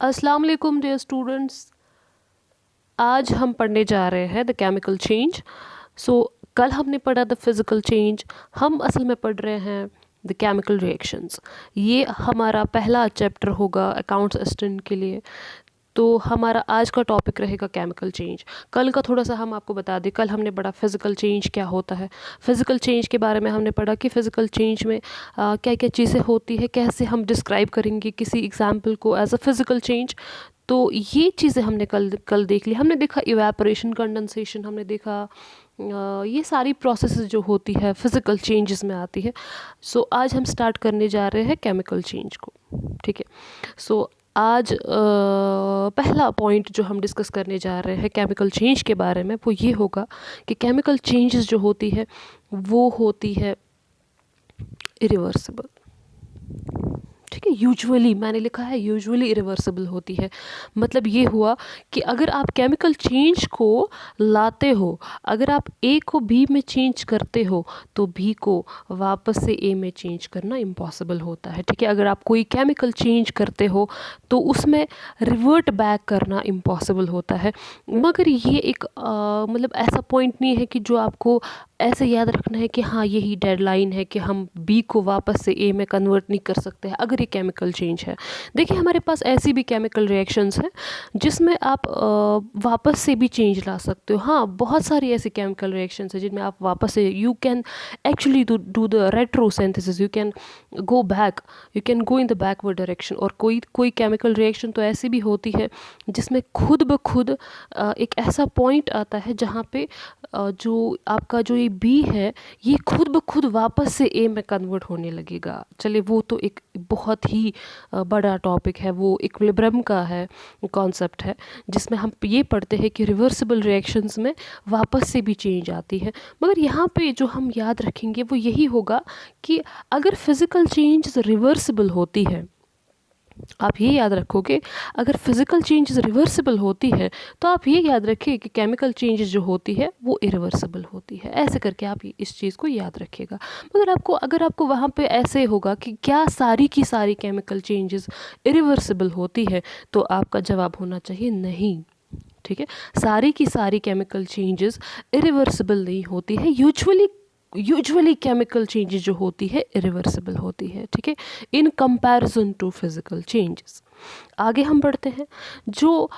अस्सलाम वालेकुम dear students. आज हम पढ़ने जा रहे हैं द केमिकल चेंज। कल हमने पढ़ा द फिज़िकल चेंज, हम असल में पढ़ रहे हैं द केमिकल रिएक्शंस। ये हमारा पहला चैप्टर होगा अकाउंट्स असिस्टेंट के लिए। तो हमारा आज का टॉपिक रहेगा केमिकल चेंज। कल का थोड़ा सा हम आपको बता दें, कल हमने पढ़ा फिज़िकल चेंज क्या होता है। फिज़िकल चेंज के बारे में हमने पढ़ा कि फ़िज़िकल चेंज में क्या क्या चीज़ें होती है, कैसे हम डिस्क्राइब करेंगे किसी एग्जाम्पल को एज अ फिज़िकल चेंज। तो ये चीज़ें हमने कल देख ली। हमने देखा इवेपोरेशन, कंडेंसेशन, हमने देखा ये सारी प्रोसेसेस जो होती है फिज़िकल चेंजेस में आती है। आज हम स्टार्ट करने जा रहे हैं केमिकल चेंज को। ठीक है। आज पहला पॉइंट जो हम डिस्कस करने जा रहे हैं केमिकल चेंज के बारे में वो ये होगा कि केमिकल चेंजेस जो होती है वो होती है इरिवर्सिबल। ठीक है। यूजुअली मैंने लिखा है यूजुअली इरिवर्सिबल होती है। मतलब ये हुआ कि अगर आप केमिकल चेंज को लाते हो, अगर आप ए को बी में चेंज करते हो तो बी को वापस से ए में चेंज करना इम्पॉसिबल होता है। ठीक है। अगर आप कोई केमिकल चेंज करते हो तो उसमें रिवर्ट बैक करना इम्पॉसिबल होता है। मगर ये एक मतलब ऐसा पॉइंट नहीं है कि जो आपको ऐसे याद रखना है कि हाँ यही डेडलाइन है कि हम बी को वापस से ए में कन्वर्ट नहीं कर सकते हैं अगर ये केमिकल चेंज है। देखिए हमारे पास ऐसी भी केमिकल रिएक्शंस हैं जिसमें आप वापस से भी चेंज ला सकते हो। हाँ, बहुत सारी ऐसी केमिकल रिएक्शंस हैं जिनमें आप वापस से you can actually do the retrosynthesis, you can go back, you can go in the backward direction. और कोई केमिकल रिएक्शन तो ऐसी भी होती है जिसमें खुद ब खुद एक ऐसा पॉइंट आता है जहाँ पे जो आपका जो ये बी है ये खुद ब खुद वापस से ए में कन्वर्ट होने लगेगा। चलिए वो तो एक बहुत ही बड़ा टॉपिक है, वो इक्विलिब्रियम का है, कॉन्सेप्ट है, जिसमें हम ये पढ़ते हैं कि रिवर्सिबल रिएक्शंस में वापस से भी चेंज आती है। मगर यहाँ पे जो हम याद रखेंगे वो यही होगा कि अगर फिज़िकल चेंज रिवर्सिबल होती है, आप ये याद रखोगे अगर फिज़िकल चेंजेस रिवर्सिबल होती है तो आप ये याद रखिए कि केमिकल चेंजेस जो होती है वो इरिवर्सिबल होती है। ऐसे करके आप इस चीज़ को याद रखिएगा। मगर अगर आपको वहाँ पे ऐसे होगा कि क्या सारी की सारी केमिकल चेंजेस इरिवर्सिबल होती है, तो आपका जवाब होना चाहिए नहीं। ठीक है। सारी की सारी केमिकल चेंजेस इरिवर्सिबल नहीं होती है। यूजुअली केमिकल चेंजेस जो होती है इरिवर्सिबल होती है। ठीक है। In comparison to physical changes आगे हम बढ़ते हैं। जो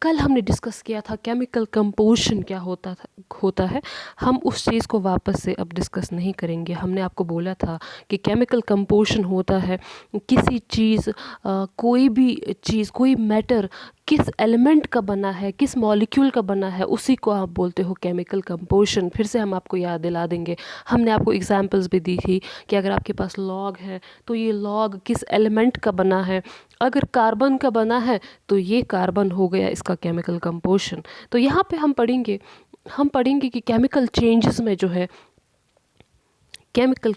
कल हमने डिस्कस किया था केमिकल कंपोजिशन क्या होता है, हम उस चीज़ को वापस से अब डिस्कस नहीं करेंगे। हमने आपको बोला था कि केमिकल कंपोजिशन होता है किसी चीज़ कोई भी चीज़, कोई मैटर किस एलिमेंट का बना है, किस मॉलिक्यूल का बना है, उसी को आप बोलते हो केमिकल कंपोजिशन। फिर से हम आपको याद दिला देंगे, हमने आपको एग्जांपल्स भी दी थी कि अगर आपके पास लॉग है तो ये लॉग किस एलिमेंट का बना है। अगर कार्बन का बना है तो ये कार्बन हो गया इसका केमिकल कंपोजिशन। तो यहाँ पे हम पढ़ेंगे कि केमिकल चेंजेस में जो है केमिकल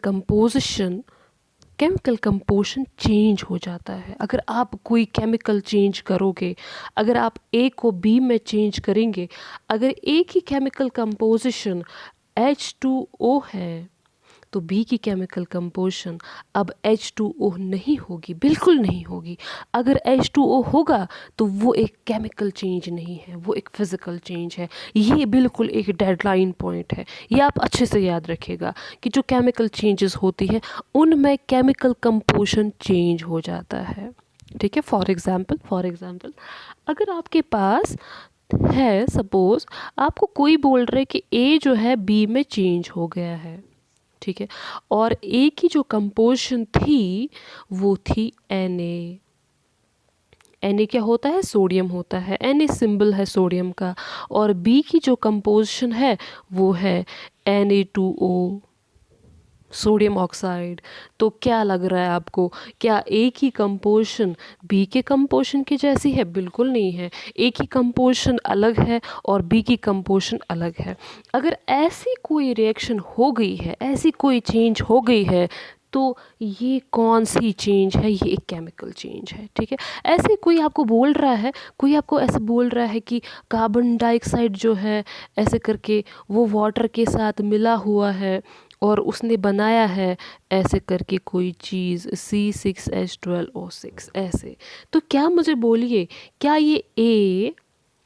कंपोजिशन चेंज हो जाता है। अगर आप कोई केमिकल चेंज करोगे, अगर आप ए को बी में चेंज करेंगे, अगर एक ही केमिकल कंपोजिशन H2O है तो बी की केमिकल कंपोजिशन अब H2O नहीं होगी, बिल्कुल नहीं होगी। अगर H2O होगा तो वो एक केमिकल चेंज नहीं है, वो एक फिज़िकल चेंज है। ये बिल्कुल एक डेडलाइन पॉइंट है। ये आप अच्छे से याद रखिएगा कि जो केमिकल चेंजेस होती है उनमें केमिकल कंपोजिशन चेंज हो जाता है। ठीक है। फॉर एग्ज़ाम्पल अगर आपके पास है, सपोज आपको कोई बोल रहा है कि ए जो है बी में चेंज हो गया है। ठीक है। और ए की जो कंपोजिशन थी वो थी Na। Na क्या होता है? सोडियम होता है। Na सिंबल है सोडियम का। और बी की जो कंपोजिशन है वो है Na2O, सोडियम ऑक्साइड। तो क्या लग रहा है आपको, क्या ए की कंपोजिशन बी के कंपोजिशन की जैसी है? बिल्कुल नहीं है। ए की कंपोजिशन अलग है और बी की कंपोजिशन अलग है। अगर ऐसी कोई रिएक्शन हो गई है, ऐसी कोई चेंज हो गई है, तो ये कौन सी चेंज है? ये एक केमिकल चेंज है। ठीक है। ऐसे कोई आपको बोल रहा है, कोई आपको ऐसे बोल रहा है कि कार्बन डाइऑक्साइड जो है ऐसे करके वो वाटर के साथ मिला हुआ है, और उसने बनाया है ऐसे करके कोई चीज़ C6H12O6 ऐसे। तो क्या मुझे बोलिए, क्या ये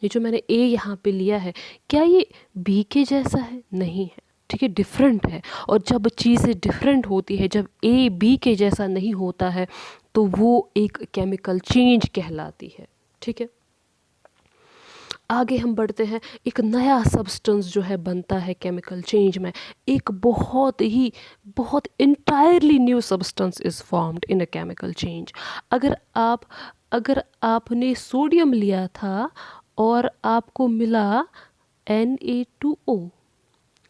जो मैंने ए यहाँ पे लिया है, क्या ये बी के जैसा है? नहीं है, ठीक है, डिफरेंट है। और जब चीज़ें डिफरेंट होती है, जब ए बी के जैसा नहीं होता है, तो वो एक केमिकल चेंज कहलाती है, ठीक है। आगे हम बढ़ते हैं। एक नया सब्सटेंस जो है बनता है केमिकल चेंज में, एक बहुत entirely new substance is formed in a chemical change. अगर आपने सोडियम लिया था और आपको मिला Na2O,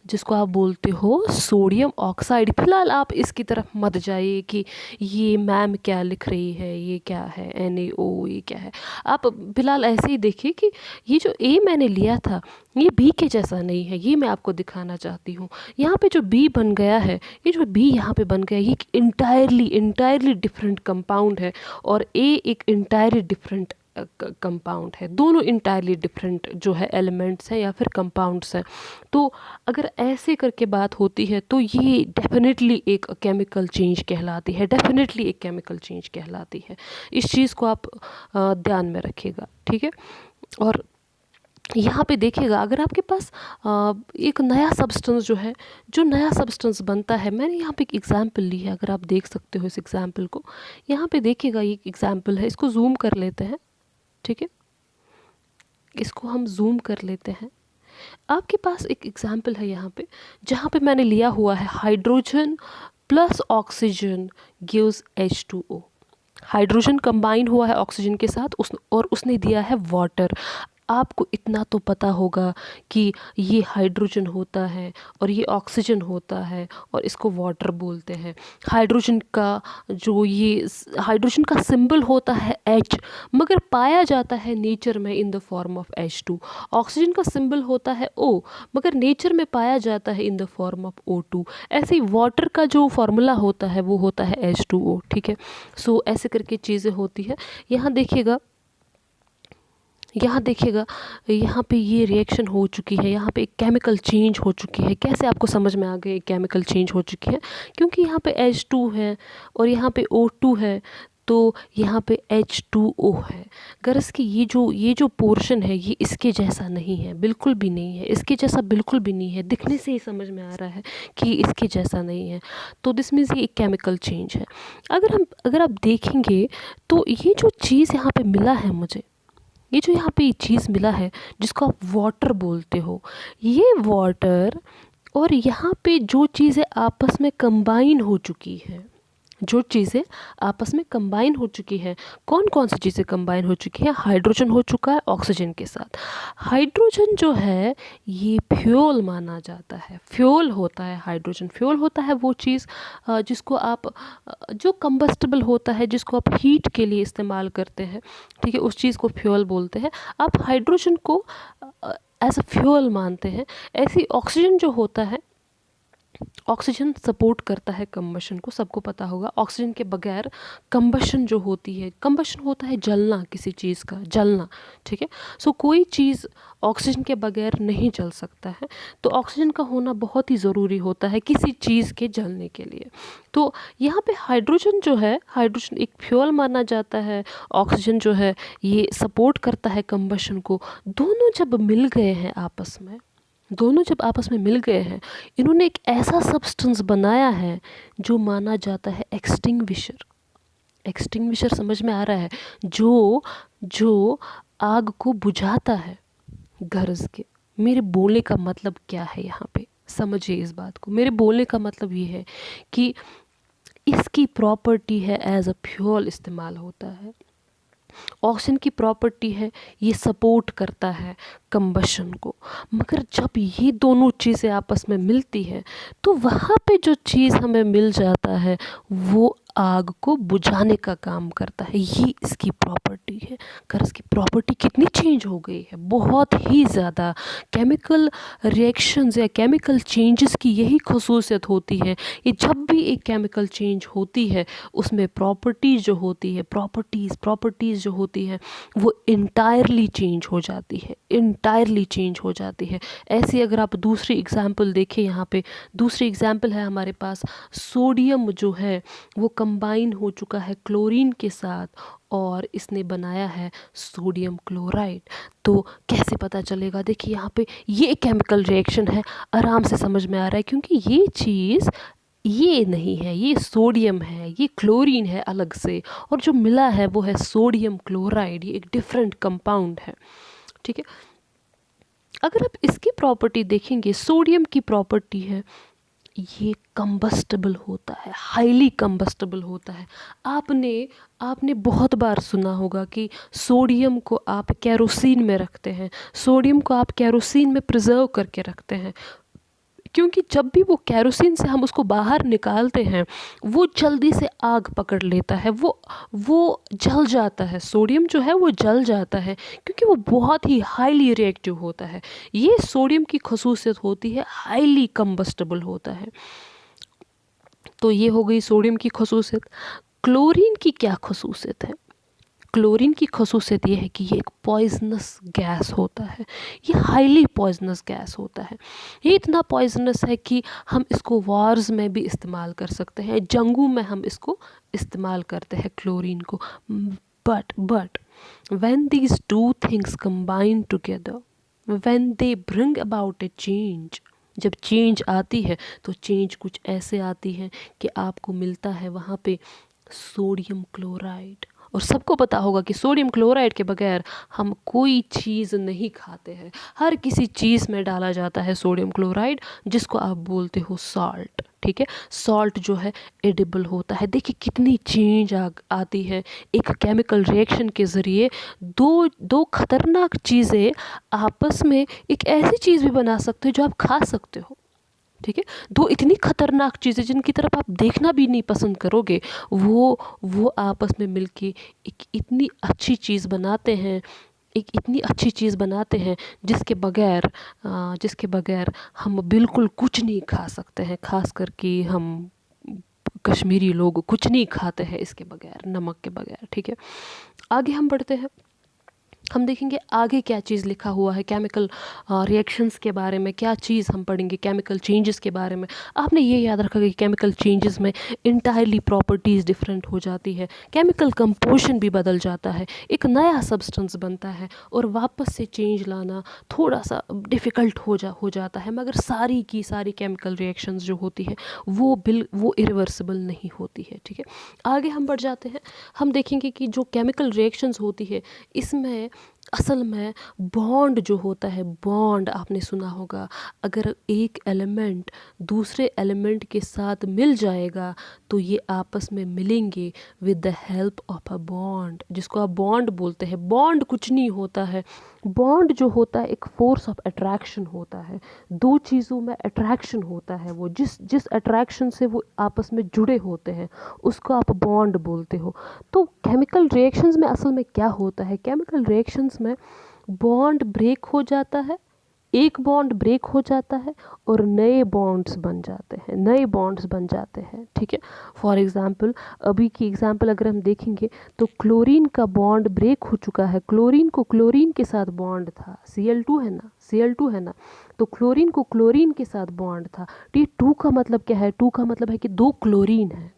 जिसको आप बोलते हो सोडियम ऑक्साइड। फिलहाल आप इसकी तरफ मत जाइए कि ये मैम क्या लिख रही है, ये क्या है, NaO ये क्या है। आप फिलहाल ऐसे ही देखिए कि ये जो ए मैंने लिया था ये बी के जैसा नहीं है, ये मैं आपको दिखाना चाहती हूँ। यहाँ पे जो बी बन गया है, ये जो बी यहाँ पे बन गया है, ये इंटायरली डिफरेंट कंपाउंड है, और ए एक इंटायरली डिफरेंट कंपाउंड है। दोनों इंटायरली डिफरेंट जो है एलिमेंट्स हैं या फिर कंपाउंड्स हैं। तो अगर ऐसे करके बात होती है तो ये डेफिनेटली एक केमिकल चेंज कहलाती है, डेफिनेटली एक केमिकल चेंज कहलाती है। इस चीज़ को आप ध्यान में रखिएगा, ठीक है। और यहाँ पे देखिएगा, अगर आपके पास एक नया सब्सटेंस जो नया सब्सटेंस बनता है, मैंने यहाँ पे एक एग्जांपल ली है, अगर आप देख सकते हो इस एग्जांपल को। यहाँ पे देखिएगा, ये एक एग्जांपल है, इसको जूम कर लेते हैं, ठीक है, इसको हम जूम कर लेते हैं। आपके पास एक एग्जाम्पल है यहाँ पे, जहाँ पे मैंने लिया हुआ है hydrogen plus oxygen gives H2O। Hydrogen combine हुआ है ऑक्सीजन के साथ और उसने दिया है वाटर। आपको इतना तो पता होगा कि ये हाइड्रोजन होता है और ये ऑक्सीजन होता है और इसको वाटर बोलते हैं। हाइड्रोजन का सिंबल होता है H, मगर पाया जाता है नेचर में in the form of H2। Oxygen का सिंबल होता है O, मगर नेचर में पाया जाता है in the form of O2। ऐसे ही वाटर का जो फॉर्मूला होता है वो होता है H2O, ठीक है। सो ऐसे करके चीज़ें होती है। यहाँ देखिएगा, यहाँ पे ये रिएक्शन हो चुकी है, यहाँ पे एक केमिकल चेंज हो चुकी है। कैसे आपको समझ में आ गया एक केमिकल चेंज हो चुकी है? क्योंकि यहाँ पे H2 है और यहाँ पे O2 है, तो यहाँ पे H2O है। गरज कि ये जो पोर्शन है ये इसके जैसा नहीं है, बिल्कुल भी नहीं है, इसके जैसा बिल्कुल भी नहीं है। दिखने से ही समझ में आ रहा है कि इसके जैसा नहीं है। तो दिस मीन्स ये एक केमिकल चेंज है। अगर आप देखेंगे तो ये जो चीज़ यहाँ पे मिला है मुझे, ये जो यहाँ पे चीज़ मिला है जिसको आप वाटर बोलते हो, ये वाटर और यहाँ पे जो चीज़ें आपस में कंबाइन हो चुकी है, कौन कौन सी चीज़ें कंबाइन हो चुकी हैं? हाइड्रोजन हो चुका है ऑक्सीजन के साथ। हाइड्रोजन जो है ये फ्यूल माना जाता है, फ्यूल होता है हाइड्रोजन। फ्यूल होता है वो चीज़ जिसको आप जो कंबस्टेबल होता है, जिसको आप हीट के लिए इस्तेमाल करते हैं, ठीक है, उस चीज़ को फ्यूल बोलते हैं। आप हाइड्रोजन को एज अ फ्यूल मानते हैं। ऐसी ऑक्सीजन जो होता है, ऑक्सीजन सपोर्ट करता है कंबशन को, सबको पता होगा। ऑक्सीजन के बगैर कंबशन जो होती है, कंबशन होता है जलना, किसी चीज़ का जलना, ठीक है। सो कोई चीज़ ऑक्सीजन के बगैर नहीं जल सकता है, तो ऑक्सीजन का होना बहुत ही ज़रूरी होता है किसी चीज़ के जलने के लिए। तो यहाँ पे हाइड्रोजन जो है, हाइड्रोजन एक फ्यूल माना जाता है, ऑक्सीजन जो है ये सपोर्ट करता है कंबशन को। दोनों जब आपस में मिल गए हैं, इन्होंने एक ऐसा सब्सटेंस बनाया है जो माना जाता है एक्सटिंग्विशर। एक्सटिंग्विशर समझ में आ रहा है? जो आग को बुझाता है गरज के। मेरे बोलने का मतलब क्या है यहाँ पे, समझिए इस बात को। मेरे बोलने का मतलब ये है कि इसकी प्रॉपर्टी है एज अ फ्यूल इस्तेमाल होता है। ऑक्सीजन की प्रॉपर्टी है ये सपोर्ट करता है कंबशन को। मगर जब ये दोनों चीज़ें आपस में मिलती है तो वहाँ पे जो चीज़ हमें मिल जाता है वो आग को बुझाने का काम करता है। ये इसकी प्रॉपर्टी है। अगर इसकी प्रॉपर्टी कितनी चेंज हो गई है, बहुत ही ज़्यादा। केमिकल रिएक्शंस या केमिकल चेंजेस की यही खसूसियत होती है। ये जब भी एक केमिकल चेंज होती है उसमें प्रॉपर्टीज़ जो होती है, प्रॉपर्टीज़ जो होती है वो इंटायरली चेंज हो जाती है, इंटायरली चेंज हो जाती है। ऐसी अगर आप दूसरी एग्जांपल देखें, यहाँ पे दूसरी एग्जांपल है हमारे पास, सोडियम जो है वो कंबाइन हो चुका है क्लोरीन के साथ और इसने बनाया है सोडियम क्लोराइड। तो कैसे पता चलेगा? देखिए यहाँ पे ये केमिकल रिएक्शन है, आराम से समझ में आ रहा है, क्योंकि ये चीज़ ये नहीं है, ये सोडियम है, ये क्लोरीन है अलग से, और जो मिला है वो है सोडियम क्लोराइड। ये एक डिफरेंट कंपाउंड है, ठीक है। अगर आप इसकी प्रॉपर्टी देखेंगे, सोडियम की प्रॉपर्टी है ये कंबस्टेबल होता है, हाईली कंबस्टेबल होता है। आपने बहुत बार सुना होगा कि सोडियम को आप केरोसिन में रखते हैं, सोडियम को आप केरोसिन में प्रिजर्व करके रखते हैं, क्योंकि जब भी वो केरोसिन से हम उसको बाहर निकालते हैं वो जल्दी से आग पकड़ लेता है, वो जल जाता है। सोडियम जो है वो जल जाता है क्योंकि वो बहुत ही हाईली रिएक्टिव होता है। ये सोडियम की खसूसियत होती है, हाईली कंबस्टेबल होता है। तो ये हो गई सोडियम की खसूसियत। क्लोरीन की क्या खसूसियत है? क्लोरीन की खसूसियत ये है कि ये एक पॉइजनस गैस होता है, ये हाईली पॉइजनस गैस होता है। ये इतना पॉइजनस है कि हम इसको वार्स में भी इस्तेमाल कर सकते हैं, जंगों में हम इसको इस्तेमाल करते हैं क्लोरीन को। But when these two things combine together, when they bring about A change, जब चेंज आती है तो चेंज कुछ ऐसे आती है कि आपको मिलता है वहाँ पे सोडियम क्लोराइड। और सबको पता होगा कि सोडियम क्लोराइड के बगैर हम कोई चीज़ नहीं खाते हैं। हर किसी चीज़ में डाला जाता है सोडियम क्लोराइड, जिसको आप बोलते हो सॉल्ट, ठीक है। सॉल्ट जो है एडिबल होता है। देखिए कितनी चेंज आती है एक केमिकल रिएक्शन के ज़रिए। दो खतरनाक चीज़ें आपस में एक ऐसी चीज़ भी बना सकते हो जो आप खा सकते हो, ठीक है। दो इतनी खतरनाक चीज़ें जिनकी तरफ आप देखना भी नहीं पसंद करोगे, वो आपस में मिलके एक इतनी अच्छी चीज़ बनाते हैं, एक इतनी अच्छी चीज़ बनाते हैं जिसके बगैर हम बिल्कुल कुछ नहीं खा सकते हैं। खास करके हम कश्मीरी लोग कुछ नहीं खाते हैं इसके बगैर, नमक के बगैर, ठीक है। आगे हम बढ़ते हैं, हम देखेंगे आगे क्या चीज़ लिखा हुआ है केमिकल रिएक्शंस के बारे में। क्या चीज़ हम पढ़ेंगे केमिकल चेंजेस के बारे में। आपने ये याद रखा कि केमिकल चेंजेस में इंटायरली प्रॉपर्टीज़ डिफरेंट हो जाती है, केमिकल कंपोजिशन भी बदल जाता है, एक नया सब्सटेंस बनता है, और वापस से चेंज लाना थोड़ा सा डिफ़िकल्ट हो जाता है। मगर सारी की सारी केमिकल रिएक्शंस जो होती है वो इरिवर्सिबल नहीं होती है, ठीक है। आगे हम बढ़ जाते हैं, हम देखेंगे कि जो केमिकल रिएक्शंस होती है इसमें असल में बॉन्ड जो होता है, बॉन्ड आपने सुना होगा, अगर एक एलिमेंट दूसरे एलिमेंट के साथ मिल जाएगा तो ये आपस में मिलेंगे with the help of a bond, जिसको आप बॉन्ड बोलते हैं। बॉन्ड कुछ नहीं होता है, बॉन्ड जो होता है एक फोर्स ऑफ अट्रैक्शन होता है। दो चीज़ों में अट्रैक्शन होता है, वो जिस अट्रैक्शन से वो आपस में जुड़े होते हैं उसको आप बॉन्ड बोलते हो। तो केमिकल रिएक्शंस में असल में क्या होता है, केमिकल रिएक्शंस में बॉन्ड ब्रेक हो जाता है, एक बॉन्ड ब्रेक हो जाता है और नए बॉन्ड्स बन जाते हैं, ठीक है। फॉर एग्ज़ाम्पल, अभी की एग्ज़ाम्पल अगर हम देखेंगे तो क्लोरीन का बॉन्ड ब्रेक हो चुका है। क्लोरीन को क्लोरीन के साथ बॉन्ड था, Cl2 है ना, तो क्लोरीन को क्लोरीन के साथ बॉन्ड था। तो ये 2 का मतलब क्या है? 2 का मतलब है कि दो क्लोरीन है,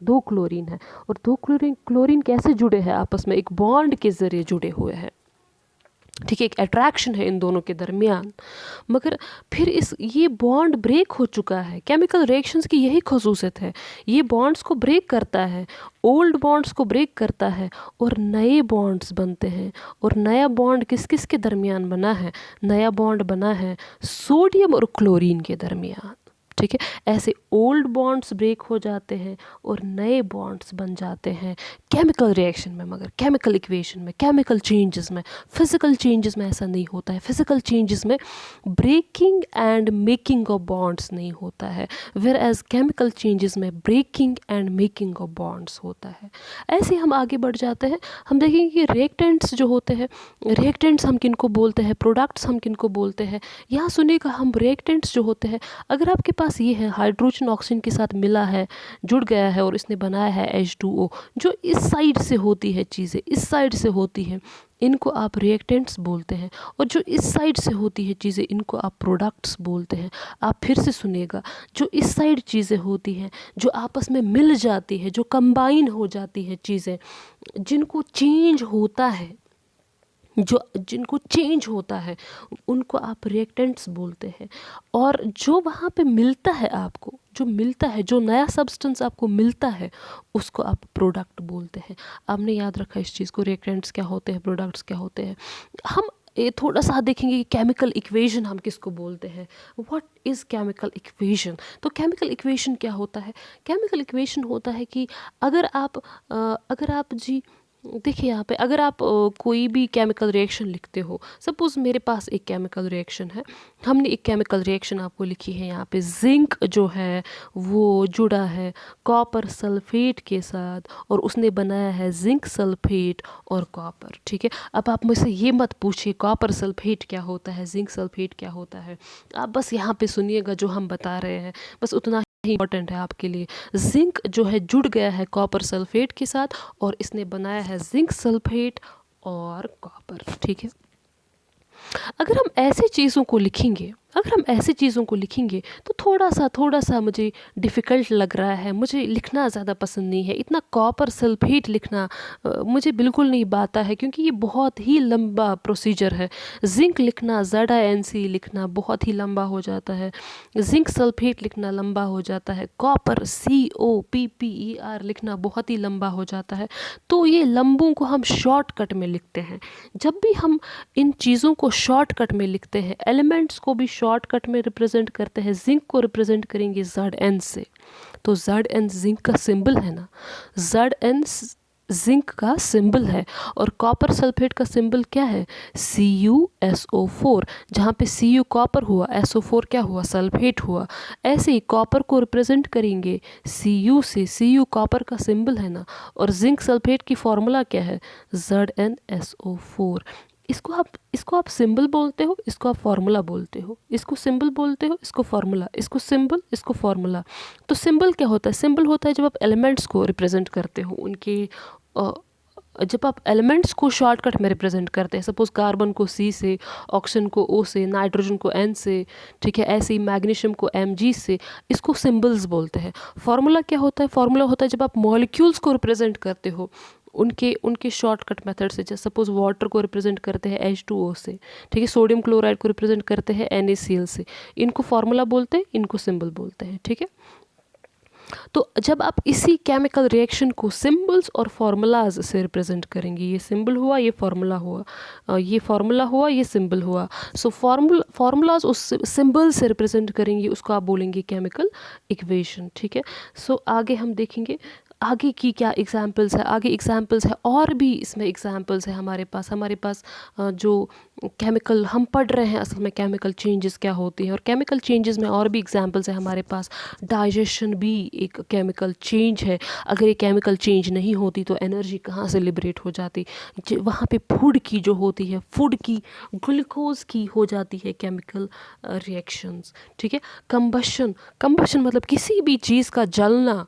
और दो क्लोरीन कैसे जुड़े हैं आपस में? एक बॉन्ड के ज़रिए जुड़े हुए हैं, ठीक है। एक अट्रैक्शन है इन दोनों के दरमियान। मगर फिर ये बॉन्ड ब्रेक हो चुका है। केमिकल रिएक्शंस की यही खसूसियत है, ये बॉन्ड्स को ब्रेक करता है, ओल्ड बॉन्ड्स को ब्रेक करता है और नए बॉन्ड्स बनते हैं। और नया बॉन्ड किस किस के दरमियान बना है? नया बॉन्ड बना है सोडियम और क्लोरीन के दरमियान, ठीक है। ऐसे ओल्ड बॉन्ड्स ब्रेक हो जाते हैं और नए बॉन्ड्स बन जाते हैं केमिकल रिएक्शन में, मगर केमिकल इक्वेशन में, केमिकल चेंजेस में। फिजिकल चेंजेस में ऐसा नहीं होता है। फिजिकल चेंजेस में breaking and making of bonds नहीं होता है, वेयर एज केमिकल चेंजेस में breaking and making of bonds होता है। ऐसे हम आगे बढ़ जाते हैं। हम देखेंगे कि रिएक्टेंट्स जो होते हैं, रिएक्टेंट्स हम किनको बोलते हैं, प्रोडक्ट्स हम किनको बोलते हैं। यहाँ सुनिएगा, हम रिएक्टेंट्स जो होते हैं, अगर आपके पास ये है हाइड्रोजन ऑक्सीजन के साथ मिला है, जुड़ गया है और इसने बनाया है H2O, जो इस साइड से होती है चीज़ें, इस साइड से होती हैं, इनको आप रिएक्टेंट्स बोलते हैं। और जो इस साइड से होती है चीज़ें, इनको आप प्रोडक्ट्स बोलते हैं। आप फिर से सुनिएगा, जो इस साइड चीज़ें होती हैं, जो आपस में मिल जाती है, जो कंबाइन हो जाती है चीज़ें, जिनको चेंज होता है, जिनको चेंज होता है, उनको आप रिएक्टेंट्स बोलते हैं। और जो वहाँ पे मिलता है आपको, जो मिलता है, जो नया सब्सटेंस आपको मिलता है, उसको आप प्रोडक्ट बोलते हैं। आपने याद रखा इस चीज़ को, रिएक्टेंट्स क्या होते हैं, प्रोडक्ट्स क्या होते हैं। हम ये थोड़ा सा देखेंगे कि केमिकल इक्वेशन हम किसको बोलते हैं। What is chemical equation? तो केमिकल इक्वेशन क्या होता है? केमिकल इक्वेशन होता है कि अगर आप जी देखिए, यहाँ पे अगर आप कोई भी केमिकल रिएक्शन लिखते हो, सपोज़ मेरे पास एक केमिकल रिएक्शन है, हमने एक केमिकल रिएक्शन आपको लिखी है। यहाँ पे जिंक जो है वो जुड़ा है कॉपर सल्फेट के साथ और उसने बनाया है जिंक सल्फेट और कॉपर, ठीक है। अब आप मुझसे ये मत पूछिए कॉपर सल्फेट क्या होता है, जिंक सल्फेट क्या होता है। आप बस यहाँ पे सुनिएगा जो हम बता रहे हैं, बस उतना ही इंपॉर्टेंट है आपके लिए। जिंक जो है जुड़ गया है कॉपर सल्फेट के साथ और इसने बनाया है जिंक सल्फेट और कॉपर, ठीक है। अगर हम ऐसी चीज़ों को लिखेंगे, तो थोड़ा सा मुझे डिफ़िकल्ट लग रहा है, मुझे लिखना ज़्यादा पसंद नहीं है। इतना कॉपर सल्फेट लिखना मुझे बिल्कुल नहीं भाता है, क्योंकि ये बहुत ही लंबा प्रोसीजर है। जिंक लिखना, ZnC लिखना बहुत ही लंबा हो जाता है। जिंक सल्फेट लिखना लंबा हो जाता है। कॉपर COPPER लिखना बहुत ही लंबा हो जाता है। तो ये लंबों को हम शॉर्टकट में लिखते हैं। जब भी हम इन चीज़ों को शॉर्टकट में लिखते हैं, एलिमेंट्स को भी शॉर्टकट में रिप्रेजेंट करते हैं। जिंक को रिप्रेजेंट करेंगे Zn से, तो Zn जिंक का सिंबल है ना, Zn जिंक का सिंबल है। और कॉपर सल्फेट का सिंबल क्या है? CuSO4, जहाँ पे Cu कॉपर हुआ, SO4 क्या हुआ? सल्फेट हुआ। ऐसे ही कॉपर को रिप्रेजेंट करेंगे Cu से, Cu कॉपर का सिंबल है ना। और जिंक सल्फेट की फॉर्मूला क्या है? ZnSO4। इसको आप सिंबल बोलते हो, इसको आप फार्मूला बोलते हो। इसको सिंबल बोलते हो, इसको फार्मूला, इसको सिंबल, इसको फार्मूला। तो सिंबल क्या होता है? सिंबल होता है जब आप एलिमेंट्स को रिप्रेजेंट करते हो, जब आप एलिमेंट्स को शॉर्टकट में रिप्रेजेंट करते हैं। सपोज कार्बन को C से, ऑक्सीजन को O से, नाइट्रोजन को N से, ठीक है। ऐसे ही मैग्नीशियम को Mg से, इसको सिंबल्स बोलते हैं। फार्मूला क्या होता है? फार्मूला होता है जब आप मॉलिक्यूल्स को रिप्रेजेंट करते हो उनके शॉर्टकट मेथड से। जैसे सपोज वाटर को रिप्रेजेंट करते हैं H2O से, ठीक है। सोडियम क्लोराइड को रिप्रेजेंट करते हैं NaCl से। इनको फार्मूला बोलते हैं, इनको सिंबल बोलते हैं, ठीक है। तो जब आप इसी केमिकल रिएक्शन को सिंबल्स और फार्मूलाज से रिप्रेजेंट करेंगे, ये सिंबल हुआ, ये फार्मूला हुआ, ये फार्मूला हुआ, ये सिंबल हुआ। सो फार्मूलाज उस सिंबल से रिप्रेजेंट करेंगे, उसको आप बोलेंगे केमिकल इक्वेशन, ठीक है। सो आगे हम देखेंगे आगे की क्या एग्जाम्पल्स है। आगे एग्जाम्पल्स है, और भी इसमें एग्जाम्पल्स है हमारे पास जो केमिकल हम पढ़ रहे हैं, असल में केमिकल चेंजेस क्या होती हैं। और केमिकल चेंजेस में और भी एग्जाम्पल्स है हमारे पास। डाइजेशन भी एक केमिकल चेंज है। अगर ये केमिकल चेंज नहीं होती तो एनर्जी कहाँ से लिबरेट हो जाती? वहाँ पे फूड की जो होती है, फूड की ग्लूकोज की हो जाती है केमिकल रिएक्शंस, ठीक है। कंबशन मतलब किसी भी चीज़ का जलना,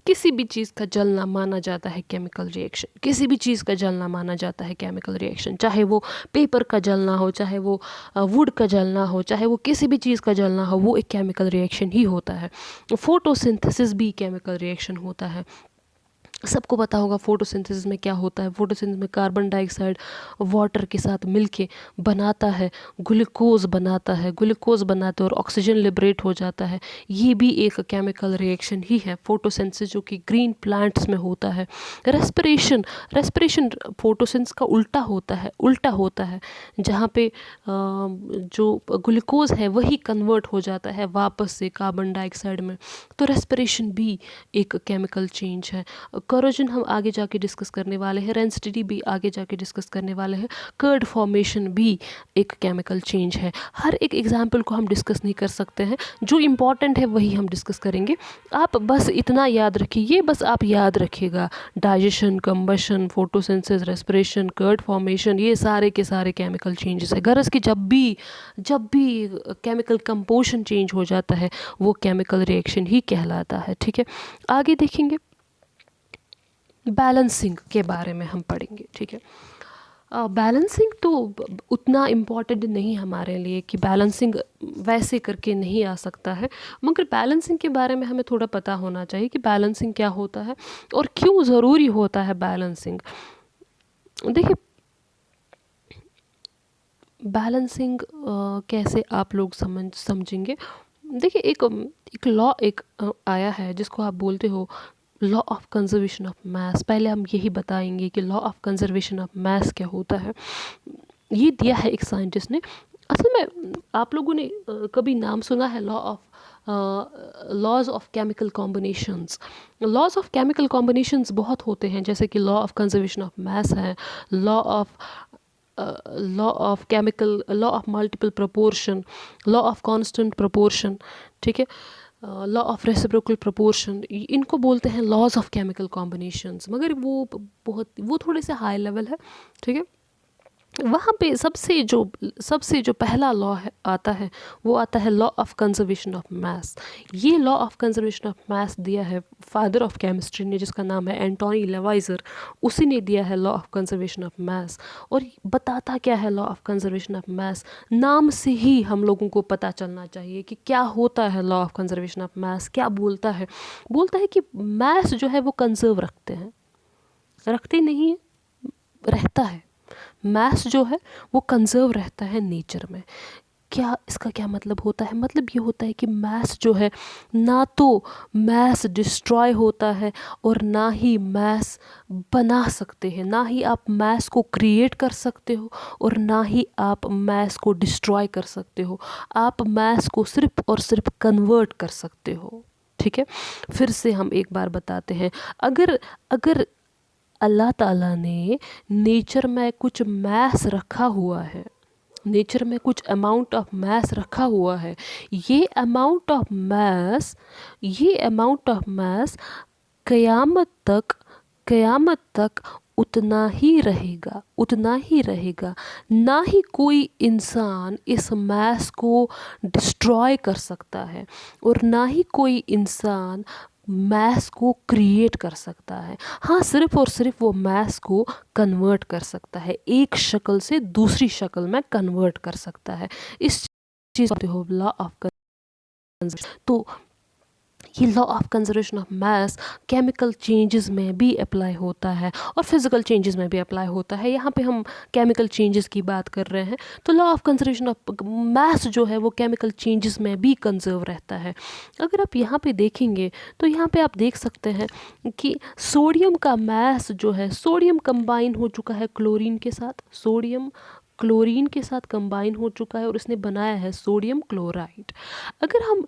किसी भी चीज़ का जलना माना जाता है केमिकल रिएक्शन। किसी भी चीज़ का जलना माना जाता है केमिकल रिएक्शन, चाहे वो पेपर का जलना हो, चाहे वो वुड का जलना हो, चाहे वो किसी भी चीज़ का जलना हो, वो एक केमिकल रिएक्शन ही होता है। फोटोसिंथेसिस भी केमिकल रिएक्शन होता है। सबको पता होगा फोटोसिंथेसिस में क्या होता है। फोटोसिंथेसिस में कार्बन डाइऑक्साइड वाटर के साथ मिलके बनाता है ग्लूकोज बनाता है, ग्लूकोज बनाता है और ऑक्सीजन लिबरेट हो जाता है। ये भी एक केमिकल रिएक्शन ही है फोटोसिंथेसिस, जो कि ग्रीन प्लांट्स में होता है। रेस्पिरेशन, रेस्पिरेशन फोटोसिंथेसिस का उल्टा होता है, उल्टा होता है, जहाँ पे जो ग्लूकोज है वही कन्वर्ट हो जाता है वापस से कार्बन डाइऑक्साइड में। तो रेस्पिरेशन भी एक केमिकल चेंज है। कोरोजन हम आगे जाके डिस्कस करने वाले हैं, रेंसिडिटी भी आगे जाके डिस्कस करने वाले हैं। कर्ड फॉर्मेशन भी एक केमिकल चेंज है। हर एक एग्जाम्पल को हम डिस्कस नहीं कर सकते हैं, जो इम्पॉर्टेंट है वही हम डिस्कस करेंगे। आप बस इतना याद रखिए, ये बस आप याद रखिएगा, digestion, combustion, photosynthesis, respiration, curd formation, ये सारे के सारे केमिकल चेंजेस है। गरज की जब भी केमिकल कंपोजिशन चेंज हो जाता है वो केमिकल रिएक्शन ही कहलाता है। ठीक है, आगे देखेंगे बैलेंसिंग के बारे में हम पढ़ेंगे। ठीक है, बैलेंसिंग तो उतना इम्पॉर्टेंट नहीं हमारे लिए कि बैलेंसिंग वैसे करके नहीं आ सकता है, मगर बैलेंसिंग के बारे में हमें थोड़ा पता होना चाहिए कि बैलेंसिंग क्या होता है और क्यों ज़रूरी होता है बैलेंसिंग। देखिए, बैलेंसिंग कैसे आप लोग समझेंगे। देखिए, एक लॉ आया है जिसको आप बोलते हो लॉ ऑफ कंजर्वेशन ऑफ मास। पहले हम यही बताएंगे कि लॉ ऑफ कंजर्वेशन ऑफ मास क्या होता है। ये दिया है एक साइंटिस्ट ने। असल में आप लोगों ने कभी नाम सुना है law of laws of chemical combinations. Laws of chemical combinations बहुत होते हैं, जैसे कि law of conservation of mass है, law of multiple proportion, law of constant proportion. ठीक है, लॉ ऑफ रेसिप्रोकल प्रोपोर्शन, इनको बोलते हैं लॉज ऑफ केमिकल कॉम्बिनेशंस, मगर वो थोड़े से हाई लेवल है। ठीक है, वहाँ पे सबसे जो पहला लॉ आता है वो आता है law of conservation of mass. ये law of conservation of mass दिया है फादर ऑफ केमिस्ट्री ने, जिसका नाम है एंटोनी लेवाइजर। उसी ने दिया है लॉ ऑफ कंजर्वेशन ऑफ मास। और बताता क्या है लॉ ऑफ कंजर्वेशन ऑफ मास, नाम से ही हम लोगों को पता चलना चाहिए कि क्या होता है लॉ ऑफ कंजर्वेशन ऑफ मास। क्या बोलता है कि मास जो है वो कंजर्व रखते नहीं है, रहता है। मास जो है वो कंजर्व रहता है नेचर में। इसका क्या मतलब होता है? मतलब ये होता है कि मास जो है, ना तो मास डिस्ट्रॉय होता है और ना ही मास बना सकते हैं। ना ही आप मास को क्रिएट कर सकते हो और ना ही आप मास को डिस्ट्रॉय कर सकते हो। आप मास को सिर्फ और सिर्फ कन्वर्ट कर सकते हो। ठीक है, फिर से हम एक बार बताते हैं, अगर अल्लाह ताला ने नेचर में कुछ मैस रखा हुआ है, नेचर में कुछ अमाउंट ऑफ मैस रखा हुआ है, ये अमाउंट ऑफ मैस क़यामत तक उतना ही रहेगा। ना ही कोई इंसान इस मैस को डिस्ट्रॉय कर सकता है और ना ही कोई इंसान मैस को क्रिएट कर सकता है। हाँ, सिर्फ और सिर्फ वो मैस को कन्वर्ट कर सकता है, एक शक्ल से दूसरी शक्ल में कन्वर्ट कर सकता है। इस चीज़ को लॉ ऑफ कंजर्वेशन। तो ये law of conservation of mass chemical changes में भी अप्लाई होता है और फिजिकल चेंजेस में भी अप्लाई होता है। यहाँ पे हम केमिकल चेंजेस की बात कर रहे हैं, तो लॉ ऑफ कंजर्वेशन ऑफ मास जो है वो केमिकल चेंजेस में भी कंजर्व रहता है। अगर आप यहाँ पे देखेंगे तो यहाँ पे आप देख सकते हैं कि सोडियम का मास जो है, सोडियम कंबाइन हो चुका है क्लोरीन के साथ, सोडियम क्लोरीन के साथ कंबाइन हो चुका है और इसने बनाया है सोडियम क्लोराइड। अगर हम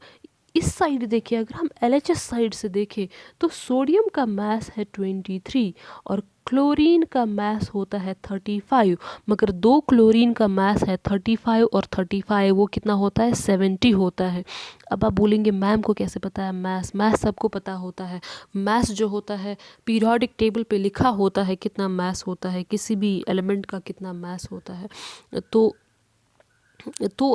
इस साइड देखें, अगर हम LHS साइड से देखें तो सोडियम का मास है 23 और क्लोरीन का मास होता है 35, मगर दो क्लोरीन का मास है 35 और 35 वो कितना होता है? 70 होता है। अब आप बोलेंगे मैम को कैसे पता है मास सबको पता होता है। मास जो होता है पीरियोडिक टेबल पे लिखा होता है कितना मास होता है, किसी भी एलिमेंट का कितना मास होता है। तो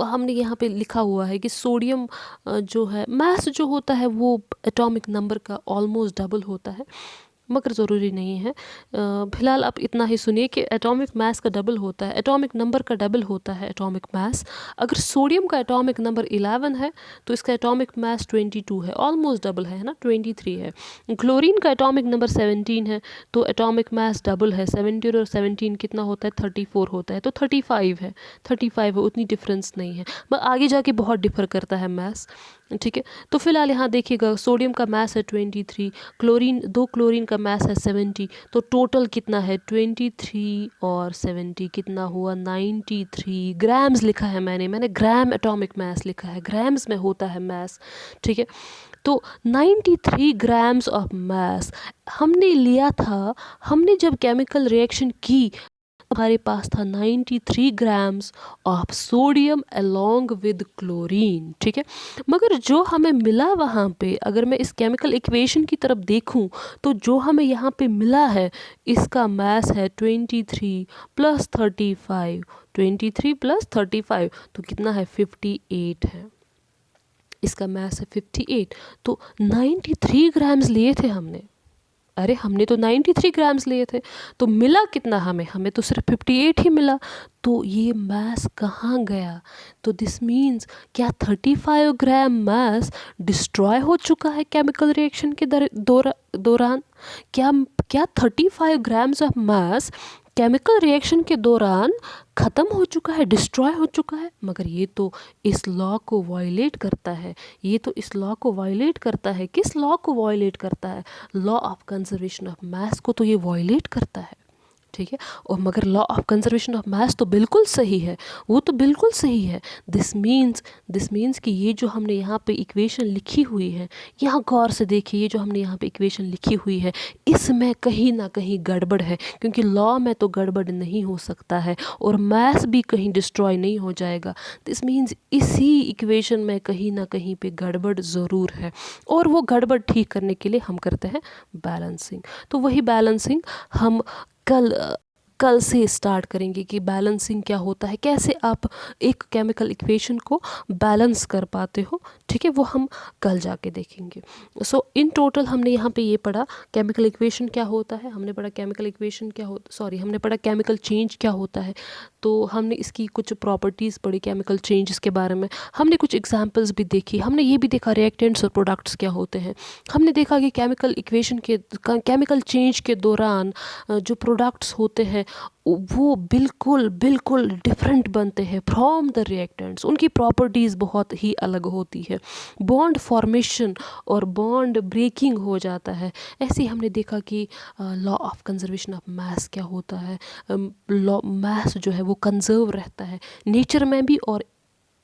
हमने यहाँ पे लिखा हुआ है कि सोडियम जो है मास जो होता है वो एटॉमिक नंबर का ऑलमोस्ट डबल होता है। मगर ज़रूरी नहीं है। फ़िलहाल आप इतना ही सुनिए कि एटॉमिक मास का डबल होता है, एटॉमिक नंबर का डबल होता है एटॉमिक मास। अगर सोडियम का एटॉमिक नंबर 11 है तो इसका एटॉमिक मास 22 है, ऑलमोस्ट डबल है ना, 23 है। क्लोरीन का एटॉमिक नंबर 17 है तो एटॉमिक मास डबल है, 17 और 17 कितना होता है, 34 होता है, तो 35 है, 35 है, उतनी डिफरेंस नहीं है। बस आगे जाके बहुत डिफर करता है मास, ठीक है। तो फिलहाल यहाँ देखिएगा सोडियम का मास है 23, क्लोरीन, 2 क्लोरीन का मास है 70, तो टोटल कितना है 23 और 70 कितना हुआ 93 ग्राम्स लिखा है मैंने ग्राम एटॉमिक मास लिखा है, ग्राम्स में होता है मास, ठीक है। तो 93 ग्राम्स ऑफ मास हमने लिया था, हमने जब केमिकल रिएक्शन की हमारे पास था 93 grams of sodium along with chlorine, ठीक है। मगर जो हमें मिला वहाँ पे, अगर मैं इस केमिकल इक्वेशन की तरफ देखूँ तो जो हमें यहाँ पे मिला है इसका मास है 23 प्लस 35, 23 प्लस 35 तो कितना है 58 है, इसका मास है 58। तो 93 ग्राम्स लिए थे हमने, अरे हमने तो 93 ग्राम्स लिए थे, तो मिला कितना हमें तो सिर्फ 58 ही मिला। तो ये मास कहाँ गया, तो दिस मीन्स क्या 35 ग्राम मास डिस्ट्रॉय हो चुका है केमिकल रिएक्शन के दौरान, क्या क्या 35 grams of mass chemical reaction के दौरान ख़त्म हो चुका है, डिस्ट्रॉय हो चुका है। मगर ये तो इस लॉ को वायलेट करता है, ये तो इस लॉ को वायलेट करता है। किस लॉ को वायलेट करता है, लॉ ऑफ कंजर्वेशन ऑफ मास को तो ये वायलेट करता है, ठीक है। और मगर लॉ ऑफ कंजर्वेशन ऑफ मास तो बिल्कुल सही है, वो तो बिल्कुल सही है। दिस मीन्स कि ये जो हमने यहाँ पे इक्वेशन लिखी हुई है, यहाँ गौर से देखिए, ये जो हमने यहाँ पे इक्वेशन लिखी हुई है इसमें कहीं ना कहीं गड़बड़ है, क्योंकि लॉ में तो गड़बड़ नहीं हो सकता है और मास भी कहीं डिस्ट्रॉय नहीं हो जाएगा। दिस मीन्स इसी इक्वेशन में कहीं ना कहीं पे गड़बड़ ज़रूर है, और वो गड़बड़ ठीक करने के लिए हम करते हैं बैलेंसिंग। तो वही बैलेंसिंग हम कल से स्टार्ट करेंगे कि बैलेंसिंग क्या होता है, कैसे आप एक केमिकल इक्वेशन को बैलेंस कर पाते हो, ठीक है, वो हम कल जाके देखेंगे। सो इन टोटल हमने यहाँ पे ये पढ़ा केमिकल इक्वेशन क्या होता है, हमने पढ़ा केमिकल इक्वेशन क्या हो हमने पढ़ा केमिकल चेंज क्या होता है, तो हमने इसकी कुछ प्रॉपर्टीज़ पढ़ी केमिकल चेंजेस के बारे में, हमने कुछ एग्जांपल्स भी देखी, हमने ये भी देखा रिएक्टेंट्स और प्रोडक्ट्स क्या होते हैं, हमने देखा कि केमिकल चेंज के दौरान जो प्रोडक्ट्स होते हैं वो बिल्कुल बिल्कुल डिफरेंट बनते हैं फ्रॉम द रिएक्टेंट्स, उनकी प्रॉपर्टीज़ बहुत ही अलग होती है, बॉन्ड फॉर्मेशन और बॉन्ड ब्रेकिंग हो जाता है। ऐसे ही हमने देखा कि लॉ ऑफ कंजर्वेशन ऑफ मास क्या होता है, लॉ मास जो है वो कंजर्व रहता है नेचर में भी और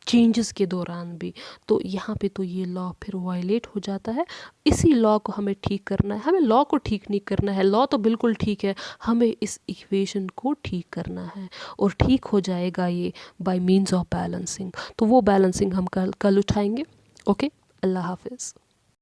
चेंजेस के दौरान भी। तो यहाँ पे तो ये लॉ फिर वायलेट हो जाता है, इसी लॉ को हमें ठीक करना है, हमें लॉ को ठीक नहीं करना है, लॉ तो बिल्कुल ठीक है, हमें इस इक्वेशन को ठीक करना है और ठीक हो जाएगा ये बाय मीन्स ऑफ बैलेंसिंग। तो वो बैलेंसिंग हम कल उठाएंगे। ओके, अल्लाह हाफिज़।